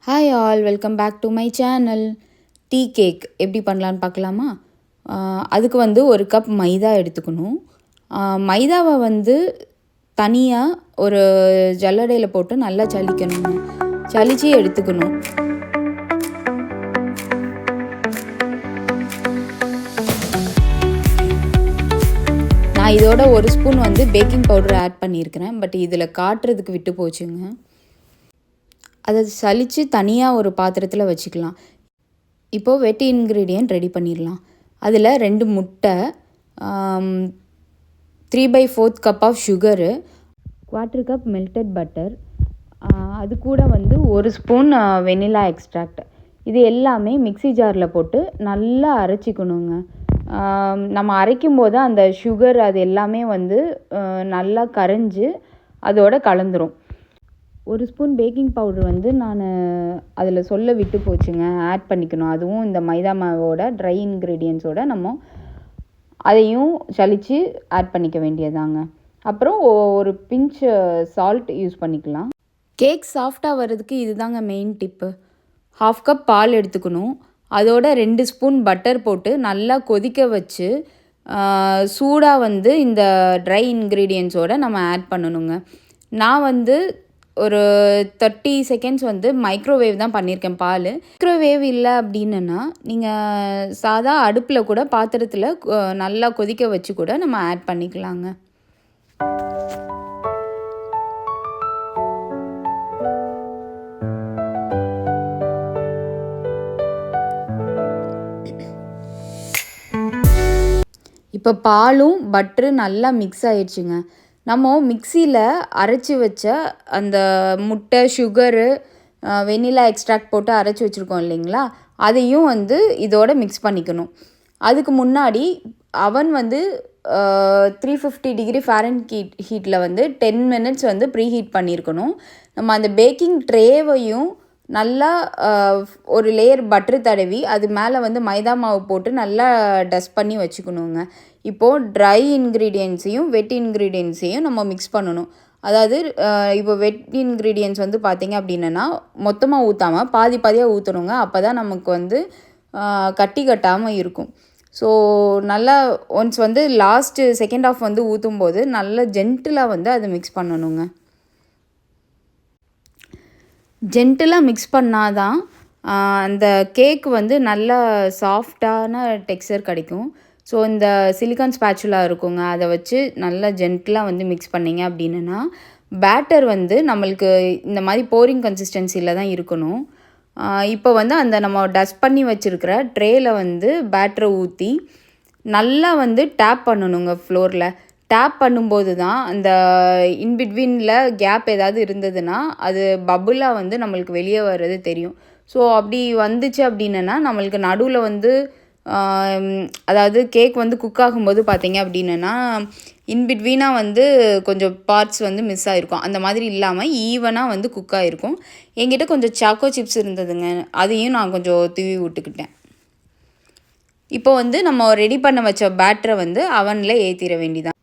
Hi all, welcome back to my channel. Tea cake எப்படி பண்ணலான்னு பார்க்கலாமா? அதுக்கு வந்து ஒரு கப் மைதா எடுத்துக்கணும். மைதாவை வந்து தனியாக ஒரு ஜல்லடையில் போட்டு நல்லா சலிக்கணும். சலிச்சு எடுத்துக்கணும். நான் இதோட ஒரு ஸ்பூன் வந்து பேக்கிங் பவுடர் ஆட் பண்ணியிருக்கிறேன். பட் இதில் காட்டுறதுக்கு விட்டு போச்சுங்க. அதை சலித்து தனியாக ஒரு பாத்திரத்தில் வச்சுக்கலாம். இப்போது வெட் இன்க்ரீடியன்ட் ரெடி பண்ணிடலாம். அதில் 2 முட்டை, 3/4 cup of sugar, 1/4 cup melted butter, அது கூட வந்து 1 ஸ்பூன் வெனிலா எக்ஸ்ட்ராக்ட். இது எல்லாமே மிக்ஸி ஜாரில் போட்டு நல்லா அரைச்சிக்கணுங்க. நம்ம அரைக்கும் போது அந்த சுகர் அது எல்லாமே வந்து நல்லா கரைஞ்சி அதோட கலந்துரும். 1 ஸ்பூன் பேக்கிங் பவுடர் வந்து நான் அதில் சொல்ல விட்டு போச்சுங்க, ஆட் பண்ணிக்கணும். அதுவும் இந்த மைதா மாவோட ட்ரை இன்க்ரீடியன்ஸோட நம்ம அதையும் சலித்து ஆட் பண்ணிக்க வேண்டியதாங்க. அப்புறம் ஒரு பிஞ்ச் சால்ட் யூஸ் பண்ணிக்கலாம். கேக் சாஃப்டாக வர்றதுக்கு இதுதாங்க மெயின் டிப்பு. 1/2 கப் பால் எடுத்துக்கணும். அதோட 2 ஸ்பூன் பட்டர் போட்டு நல்லா கொதிக்க வச்சு சூடாக வந்து இந்த ட்ரை இன்க்ரீடியன்ஸோடு நம்ம ஆட் பண்ணணுங்க. நான் வந்து ஒரு 30 செகண்ட்ஸ் வந்து மைக்ரோவேவ் தான் பண்ணியிருக்கேன். பால் மைக்ரோவேவ் இல்லை அப்படின்னா நீங்கள் சாதா அடுப்பில் கூட பாத்திரத்தில் நல்லா கொதிக்க வச்சு கூட நம்ம ஆட் பண்ணிக்கலாங்க. இப்போ பாலும் பட்டரு நல்லா மிக்ஸ் ஆயிடுச்சுங்க. நம்ம மிக்சியில் அரைச்சி வச்ச அந்த முட்டை, சுகரு, வெனிலா எக்ஸ்ட்ராக்ட் போட்டு அரைச்சி வச்சுருக்கோம் இல்லைங்களா, அதையும் வந்து இதோட மிக்ஸ் பண்ணிக்கணும். அதுக்கு முன்னாடி அவன் வந்து 350 டிகிரி ஃபாரன்ஹீட்டில் வந்து 10 மினிட்ஸ் வந்து ப்ரீஹீட் பண்ணியிருக்கணும். நம்ம அந்த பேக்கிங் ட்ரேவையும் நல்லா ஒரு லேயர் பட்டரு தடவி அது மேலே வந்து மைதா மாவு போட்டு நல்லா டஸ்ட் பண்ணி வச்சுக்கணுங்க. இப்போது ட்ரை இன்க்ரீடியன்ஸையும் வெட் இன்க்ரீடியன்ஸையும் நம்ம மிக்ஸ் பண்ணணும். அதாவது இப்போ வெட் இன்க்ரீடியன்ஸ் வந்து பார்த்திங்க அப்படின்னா மொத்தமாக ஊற்றாமல் பாதி பாதியாக ஊற்றணுங்க. அப்போ தான் நமக்கு வந்து கட்டி கட்டாமல் இருக்கும். ஸோ நல்லா ஒன்ஸ் வந்து லாஸ்ட்டு செகண்ட் ஆஃப் வந்து ஊற்றும்போது நல்லா ஜென்டிலாக வந்து அதை மிக்ஸ் பண்ணணுங்க. ஜென்டிலாக மிக்ஸ் பண்ணால் தான் அந்த கேக் வந்து நல்லா சாஃப்டான டெக்ஸ்சர் கிடைக்கும். ஸோ இந்த சிலிக்கான் ஸ்பேச்சுலா இருக்குங்க, அதை வச்சு நல்லா ஜென்டிலாக வந்து மிக்ஸ் பண்ணிங்க அப்படின்னா பேட்டர் வந்து நம்மளுக்கு இந்த மாதிரி போரிங் கன்சிஸ்டன்சியில் தான் இருக்கணும். இப்போ வந்து அந்த நம்ம டஸ்ட் பண்ணி வச்சுருக்கிற ட்ரேயில் வந்து பேட்டரை ஊற்றி நல்லா வந்து டேப் பண்ணணுங்க ஃப்ளோரில். டேப் பண்ணும்போது தான் அந்த இன்பிட்வீனில் கேப் ஏதாவது இருந்ததுன்னா அது பபுளாக வந்து நம்மளுக்கு வெளியே வர்றது தெரியும். ஸோ அப்படி வந்துச்சு அப்படின்னா நம்மளுக்கு நடுவில் வந்து அதாவது கேக் வந்து குக் ஆகும்போது பார்த்திங்க அப்படின்னா இன்பிட்வீனாக வந்து கொஞ்சம் பார்ட்ஸ் வந்து மிஸ் ஆகிருக்கும். அந்த மாதிரி இல்லாமல் ஈவனாக வந்து குக் ஆகிருக்கும். என்கிட்ட கொஞ்சம் சாக்கோ சிப்ஸ் இருந்ததுங்க, அதையும் நான் கொஞ்சம் தூவி விட்டுக்கிட்டேன். இப்போ வந்து நம்ம ரெடி பண்ண வச்ச பேட்டரை வந்து அவனில் ஏற்றிட வேண்டிதான்.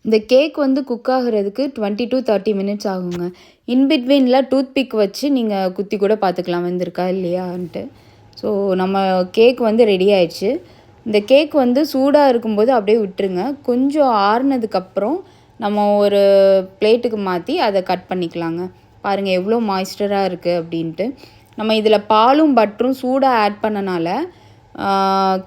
இந்த கேக் வந்து குக் ஆகிறதுக்கு 20 to 30 மினிட்ஸ் ஆகுங்க. இன்பிட்வீனில் டூத்பிக் வச்சு நீங்கள் குத்தி கூட பார்த்துக்கலாம் வந்திருக்கா இல்லையான்ட்டு. ஸோ நம்ம கேக் வந்து ரெடி ஆயிடுச்சு. இந்த கேக் வந்து சூடாக இருக்கும்போது அப்படியே விட்டுருங்க. கொஞ்சம் ஆறுனதுக்கப்புறம் நம்ம ஒரு பிளேட்டுக்கு மாற்றி அதை கட் பண்ணிக்கலாங்க. பாருங்கள் எவ்வளோ மாய்ஸ்டராக இருக்குது அப்படின்ட்டு. நம்ம இதில் பாலும் பட்டரும் சூடாக ஆட் பண்ணனால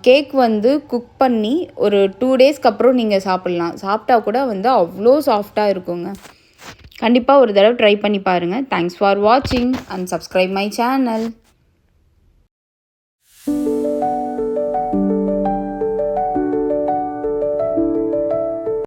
கேக் வந்து குக் பண்ணி ஒரு 2 டேஸ்க்கு அப்புறம் நீங்கள் சாப்பிட்லாம். சாப்பிட்டா கூட வந்து அவ்வளோ சாஃப்டாக இருக்குங்க. கண்டிப்பாக ஒரு தடவை ட்ரை பண்ணி பாருங்கள். தேங்க்ஸ் ஃபார் வாட்சிங் அண்ட் சப்ஸ்கிரைப் மை சேனல்.